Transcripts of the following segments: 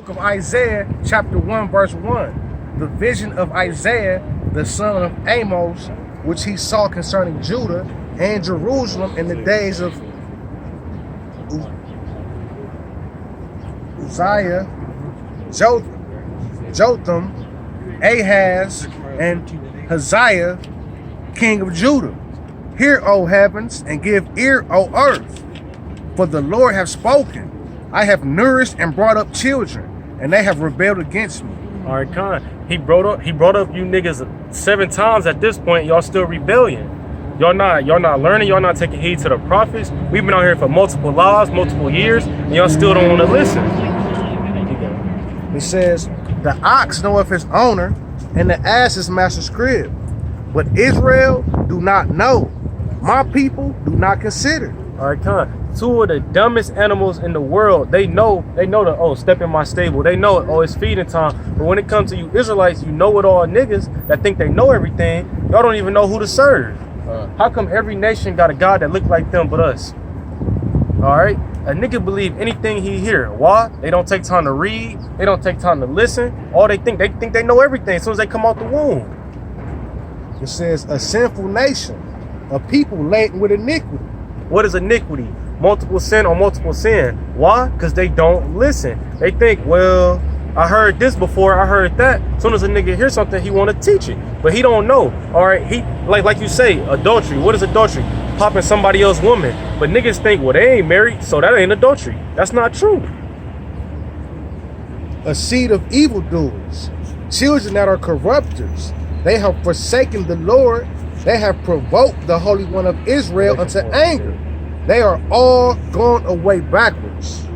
book of Isaiah, chapter 1, verse 1. The vision of Isaiah, the son of Amos, which he saw concerning Judah and Jerusalem in the days of Uzziah, Jotham, Ahaz, and Hazael, king of Judah. Hear, O heavens, and give ear, O earth, for the Lord hath spoken. I have nourished and brought up children, and they have rebelled against me. All right, Khan. He brought up you niggas 7 times at this point. Y'all still rebellion. Y'all not learning. Y'all not taking heed to the prophets. We've been out here for multiple lives, multiple years, and y'all still don't want to listen. It says, the ox knoweth his owner, and the ass his master's crib. But Israel do not know. My people do not consider. All right, Khan. 2 of the dumbest animals in the world, they know step in my stable. They know it, it's feeding time. But when it comes to you Israelites, you know it all niggas that think they know everything. Y'all don't even know who to serve. How come every nation got a God that look like them but us? All right, a nigga believe anything he hear. Why? They don't take time to read. They don't take time to listen. All they think they know everything as soon as they come out the womb. It says, a sinful nation, a people laden with iniquity. What is iniquity? Multiple sin on multiple sin. Why? Because they don't listen. They think, well, I heard this before, I heard that. As soon as a nigga hears something, he want to teach it, but he don't know. All right, he like you say, adultery. What is adultery? Popping somebody else's woman. But niggas think, well, they ain't married, so that ain't adultery. That's not true. A seed of evildoers, children that are corrupters. They have forsaken the Lord. They have provoked the Holy One of Israel unto anger. They are all gone away backwards.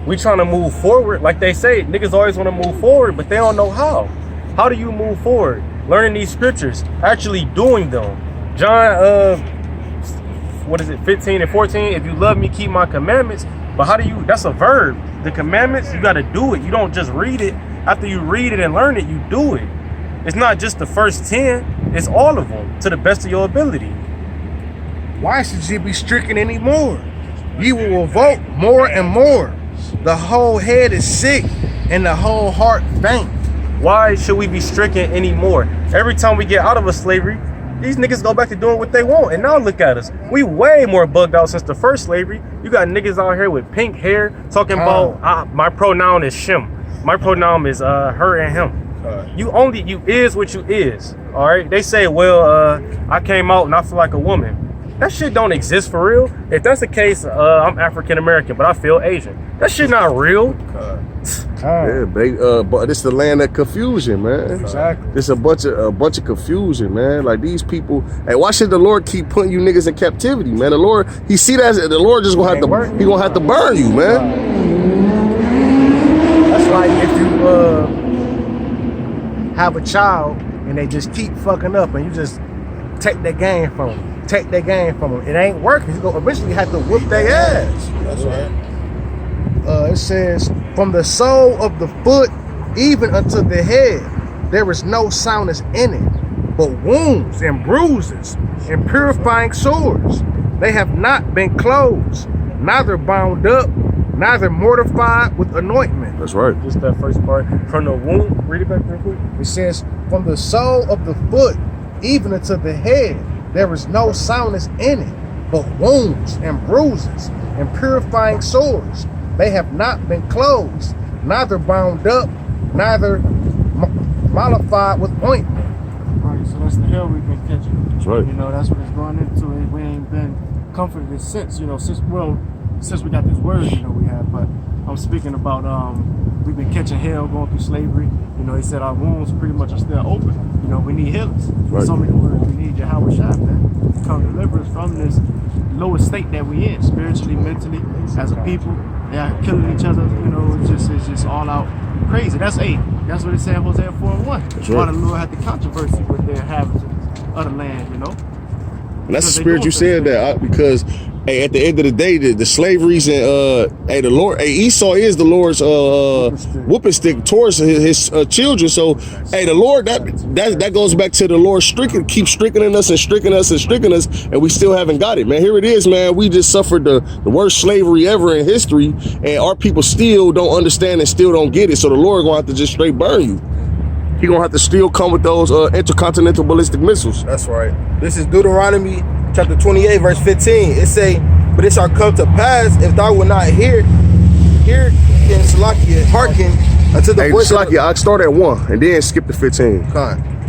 We trying to move forward. Like they say, niggas always want to move forward, but they don't know how. How do you move forward? Learning these scriptures, actually doing them. John, 15 and 14, if you love me, keep my commandments. But how do you, that's a verb. The commandments, you got to do it. You don't just read it. After you read it and learn it, you do it. It's not just the first 10, it's all of them to the best of your ability. Why should ye be stricken anymore? Ye will revolt more and more. The whole head is sick and the whole heart faint. Why should we be stricken anymore? Every time we get out of a slavery, these niggas go back to doing what they want. And now look at us. We way more bugged out since the first slavery. You got niggas out here with pink hair talking about my pronoun is shim. My pronoun is her and him. You is what you is. All right. They say, well, I came out and I feel like a woman. That shit don't exist for real. If that's the case, I'm African American, but I feel Asian. That shit not real. Yeah, but it's the land of confusion, man. Exactly. It's a bunch of confusion, man. Like these people. Hey, why should the Lord keep putting you niggas in captivity, man? The Lord, he see that the Lord just gonna have to burn you, man. That's like if you have a child and they just keep fucking up and you just take their game from them. It ain't working. You're going to eventually have to whoop their ass. That's right. It says, from the sole of the foot even unto the head, there is no soundness in it, but wounds and bruises and purifying sores. They have not been closed, neither bound up, neither mortified with anointment. That's right. Just that first part. From the womb, read it back real quick. It says, from the sole of the foot even unto the head, there is no soundness in it, but wounds and bruises and purifying sores. They have not been closed, neither bound up, neither mollified with ointment. Right, so that's the hell we've been catching. That's right. You know, that's what it's going into. We ain't been comforted since, since we got this word, we have. But I'm speaking about, we've been catching hell going through slavery. He said our wounds pretty much are still open. We need healers. Right. So many words. We need Yahweh Shai, man. Come deliver us from this lowest state that we in, spiritually, mentally, as a people. They are killing each other. It's just all out crazy. That's what it said in Hosea 4:1. That's Why right. the Lord had the controversy with the inhabitants of the land, And that's the spirit you said that because Hey, at the end of the day, the slaveries and hey, the Lord, hey, Esau is the Lord's whooping stick towards his children. So, hey, the Lord, that goes back to the Lord keep strickening us and strickening us and strickening us, and we still haven't got it, man. Here it is, man. We just suffered the worst slavery ever in history, and our people still don't understand and still don't get it. So the Lord gonna have to just straight burn you. He gonna have to still come with those intercontinental ballistic missiles. That's right. This is Deuteronomy chapter 28, verse 15. It say, but it shall come to pass if thou wilt not hear in Salakia, hearken unto the voice Salakia, I start at 1 and then skip to 15.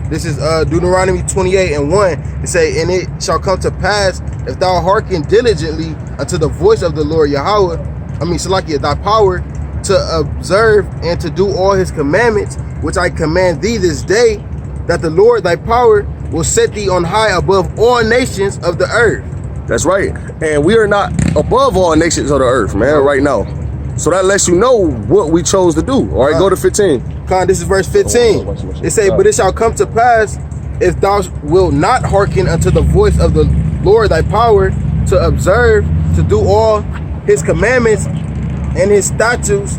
This is Deuteronomy 28 and 1. It say, and it shall come to pass if thou hearken diligently unto the voice of the Lord Yahweh, Salakia, thy power, to observe and to do all his commandments, which I command thee this day, that the Lord thy power will set thee on high above all nations of the earth. That's right. And we are not above all nations of the earth, man, right now. So that lets you know what we chose to do. All right, go to 15. This is verse 15. It say, but it shall come to pass if thou wilt not hearken unto the voice of the Lord thy power, to observe, to do all his commandments and his statutes,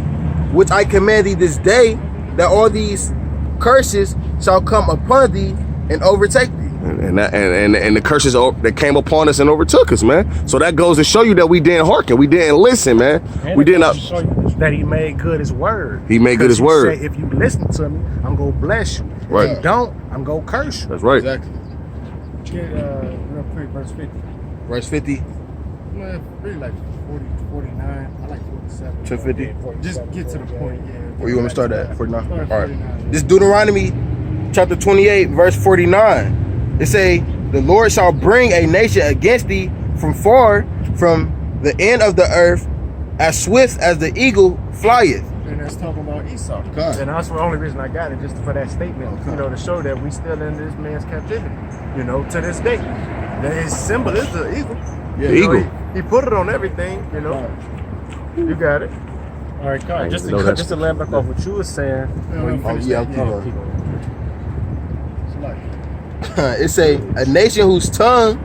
which I command thee this day, that all these curses shall come upon thee and overtake thee. And the curses that came upon us and overtook us, man. So that goes to show you that we didn't hearken, we didn't listen, man. And we did not. Show you that he made good his word. He made good his word. Say, if you listen to me, I'm gonna bless you. If Right. you don't, I'm gonna curse you. That's right. Exactly. Get real quick, verse 50. Verse 50. Well, really like 40 to 49. I like 47. To 50? Just get to the point, yeah. Where you want me to start at? 49? Start at All 49. right. This Deuteronomy chapter 28, verse 49. It say, the Lord shall bring a nation against thee from far, from the end of the earth, as swift as the eagle flieth. And that's talking about Esau. And that's the only reason I got it, just for that statement, to show that we still in this man's captivity, to this day. That his symbol is the eagle. The eagle. He put it on everything, You got it. All right, God. Just to land back off what you were saying. It say, a nation whose tongue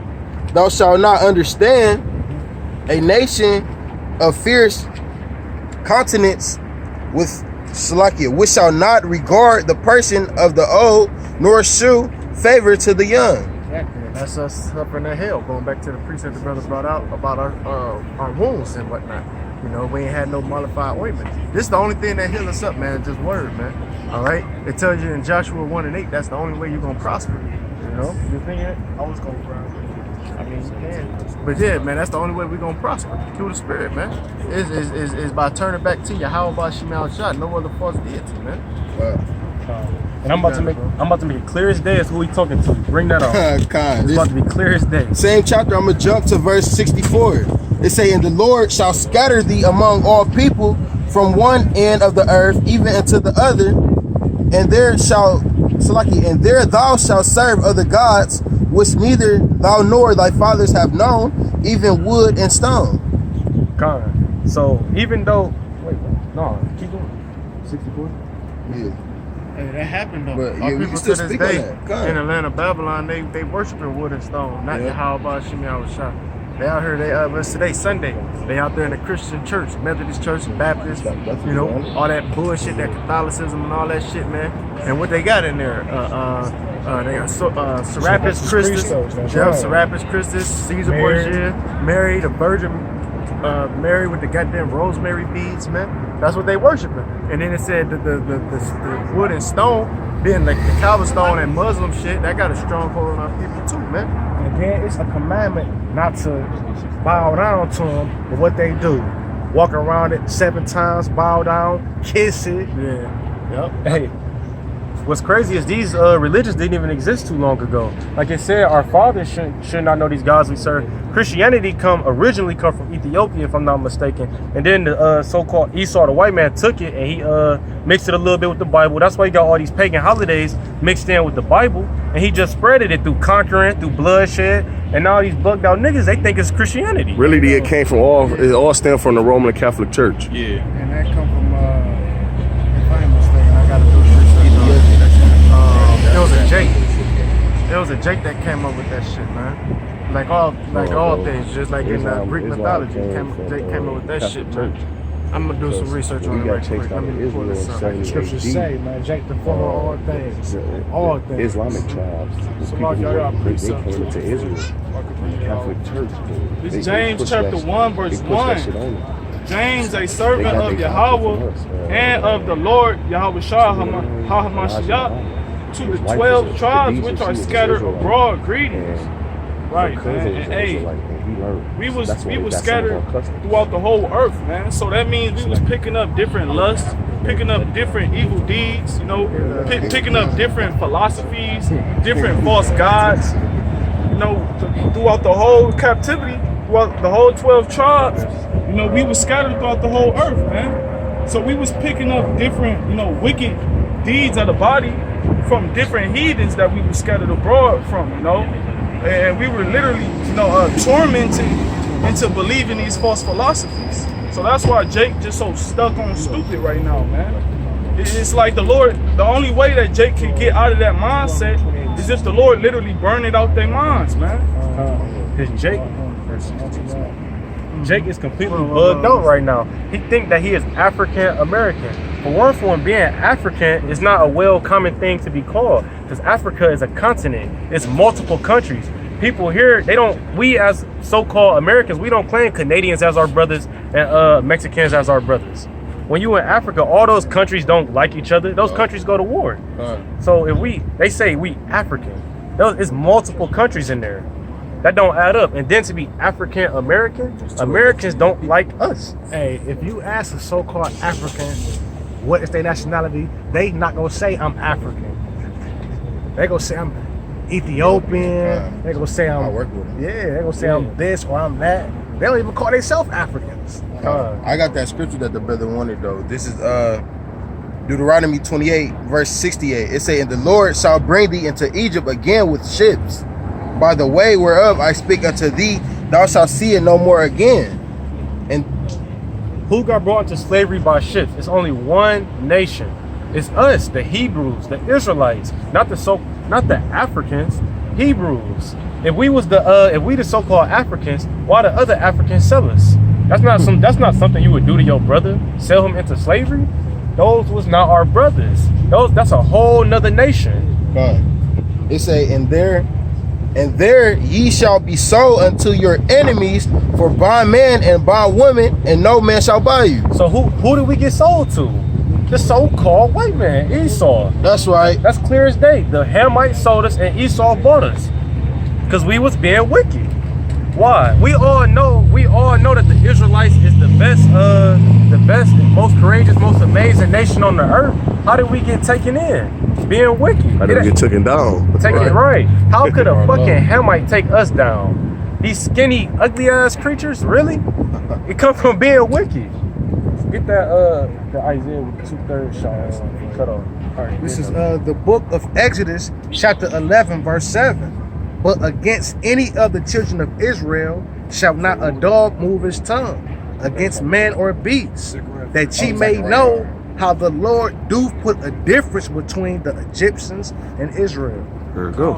thou shalt not understand, a nation of fierce countenance with Salakia, which shall not regard the person of the old, nor shew favor to the young. Exactly. And that's us suffering the hell. Going back to the precept the brother brought out about our wounds and whatnot. We ain't had no modified ointment. This is the only thing that heals us up, man. Just word, man. All right. It tells you in Joshua 1 and 8, that's the only way you're gonna prosper. You think it? I was gonna prosper. I mean, you can. But yeah, man, that's the only way we're gonna prosper, through the spirit, man. Is by turning back to Yahweh by Shemal Shah, no other false deity, man. And I'm about to make it clear as day as who he talking to. Bring that on. It's about to be clear as day. Same chapter, I'm gonna jump to verse 64. It say, and the Lord shall scatter thee among all people from one end of the earth even unto the other, and there thou shalt serve other gods, which neither thou nor thy fathers have known, even wood and stone. So even though, keep going. 64. Yeah. Hey, that happened though. But Our yeah, we people can still to this speak on day that. in the land of Babylon, they worshiping wood and stone, not Yahweh Shemal Shah. They out here, today Sunday, they out there in the Christian church, Methodist church, Baptist, all that bullshit, that Catholicism and all that shit, man. And what they got in there, they got Serapis Christus, Serapis Christus, Caesar Borgia, Mary, the Virgin Mary with the goddamn rosemary beads, man. That's what they worshiping. And then it said the wood and stone, being like the Calvin stone and Muslim shit, that got a strong hold on our people too, man. And again, it's a commandment not to bow down to them, but what they do, walk around it 7 times, bow down, kiss it. Yeah. Yep. Hey, what's crazy is these religions didn't even exist too long ago. Like I said, our fathers should not know these gods we serve. Christianity originally come from Ethiopia, if I'm not mistaken. And then the so-called Esau, the white man, took it and he mixed it a little bit with the Bible. That's why you got all these pagan holidays mixed in with the Bible. And he just spreaded it through conquering, through bloodshed. And now these bugged out niggas, they think it's Christianity. Really, it came from it all stemmed from the Roman Catholic Church. Yeah. And that come from, if I ain't mistaken, I gotta do research. It was a Jake that came up with that shit, man. Like all bro. things, just like in Greek mythology. They came up with that shit, man. I'm gonna do some research on it right quick. Let me pull this up. The scriptures say, man, Jake the former of all things. All things. Islamic tribes. So like y'all got They precept. came into Israel. The Catholic Church. It's James chapter 1 verse 1. James, a servant of Yahweh and of the Lord Yahweh Shah HaMashiach, to the 12 tribes which are scattered abroad, greetings. Right, man. And hey, we was scattered throughout the whole earth, man. So that means we was picking up different lusts, picking up different evil deeds, you know, picking up different philosophies, different false gods, you know, throughout the whole captivity, throughout the whole 12 tribes. You know, we was scattered throughout the whole earth, man. So we was picking up different, you know, wicked deeds of the body from different heathens that we were scattered abroad from, you know. And we were literally, you know, tormented into believing these false philosophies. So that's why Jake just so stuck on stupid right now, man. It's like the Lord, the only way that Jake can get out of that mindset is if the Lord literally burn it out their minds, man. Cause Jake is completely bugged out right now. He think that he is African American. For one, being African is not a well common thing to be called, because Africa is a continent. It's multiple countries. People here, we as so-called Americans, we don't claim Canadians as our brothers and Mexicans as our brothers. When you in Africa, all those countries don't like each other. Those countries go to war. So if they say we African, it's multiple countries in there. That don't add up. And then to be African American, Americans don't like us. Hey, if you ask a so-called African what is their nationality, they not gonna say I'm African. They gonna say I'm Ethiopian. They gonna say I I'm work with them. they gonna say I'm this or I'm that. They don't even call themselves Africans. I got that scripture that the brother wanted though. This is Deuteronomy 28 verse 68. It say, and the Lord shall bring thee into Egypt again with ships, by the way whereof I speak unto thee, thou shalt see it no more again. And who got brought into slavery by ships? It's only one nation. It's us, the Hebrews, the Israelites, not the Africans, Hebrews. If we the so-called Africans, why the other Africans sell us? That's not something you would do to your brother, sell him into slavery. Those was not our brothers. That's a whole nother nation. God. It say, and there ye shall be sold unto your enemies for bondman and bondwoman, and no man shall buy you. So who did we get sold to? The so-called white man, Esau. That's right. That's clear as day. The Hamites sold us and Esau bought us, because we was being wicked. Why? We all know that the Israelites is the best, most courageous, most amazing nation on the earth. How did we get taken in? Being wicked. How did we get taken down? Taken it right. How could a fucking Hamite take us down? These skinny, ugly ass creatures, really? It come from being wicked. Get that the Isaiah with 2/3 shot cut off. All right, This is the book of Exodus, chapter 11, verse 7. But against any of the children of Israel shall not a dog move his tongue against man or beast, that ye may know how the Lord do put a difference between the Egyptians and Israel. There you go.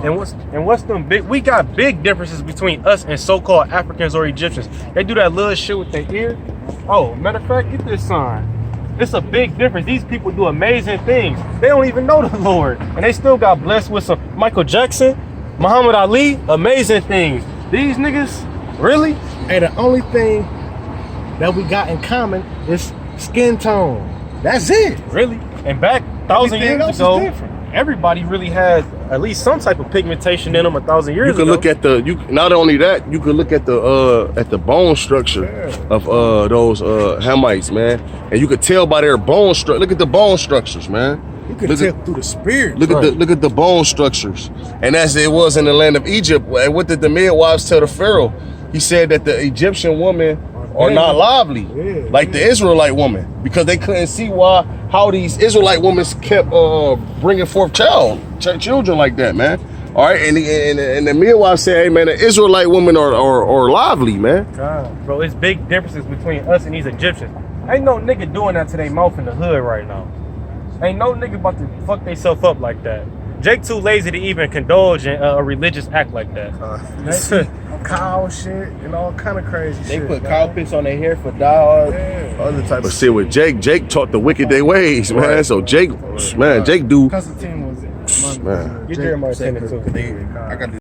And what's them big? We got big differences between us and so-called Africans or Egyptians. They do that little shit with their ear. Oh, matter of fact, get this sign. It's a big difference. These people do amazing things. They don't even know the Lord, and they still got blessed with some Michael Jackson, Muhammad Ali, amazing things. These niggas, really? Hey, the only thing that we got in common is skin tone. That's it. Really? And back 1,000 Everything years else is ago, different. everybody really had at least some type of pigmentation in them 1,000 years You ago. could look at not only that, you could look at the bone structure of those Hamites, man, and you could tell by their bone structure. Look at the bone structures, man. You can tell through the spirit. Look at the bone structures, and as it was in the land of Egypt. What did the midwives tell the Pharaoh? He said that the Egyptian women are not lively, like the Israelite woman, because they couldn't see how these Israelite women kept bringing forth children like that, man. All right, and the midwife said, "Hey, man, the Israelite women are lively, man." God, bro, it's big differences between us and these Egyptians. Ain't no nigga doing that to their mouth in the hood right now. Ain't no nigga about to fuck theyself up like that. Jake too lazy to even condulge in a religious act like that. They eat cow shit and all kind of crazy They shit. put man. cow piss on their hair for dogs, Yeah. other type But of see, with Jake taught the wicked their ways, man. So Jake do, Constantine was man. Get Jeremiah 10 and 2. I got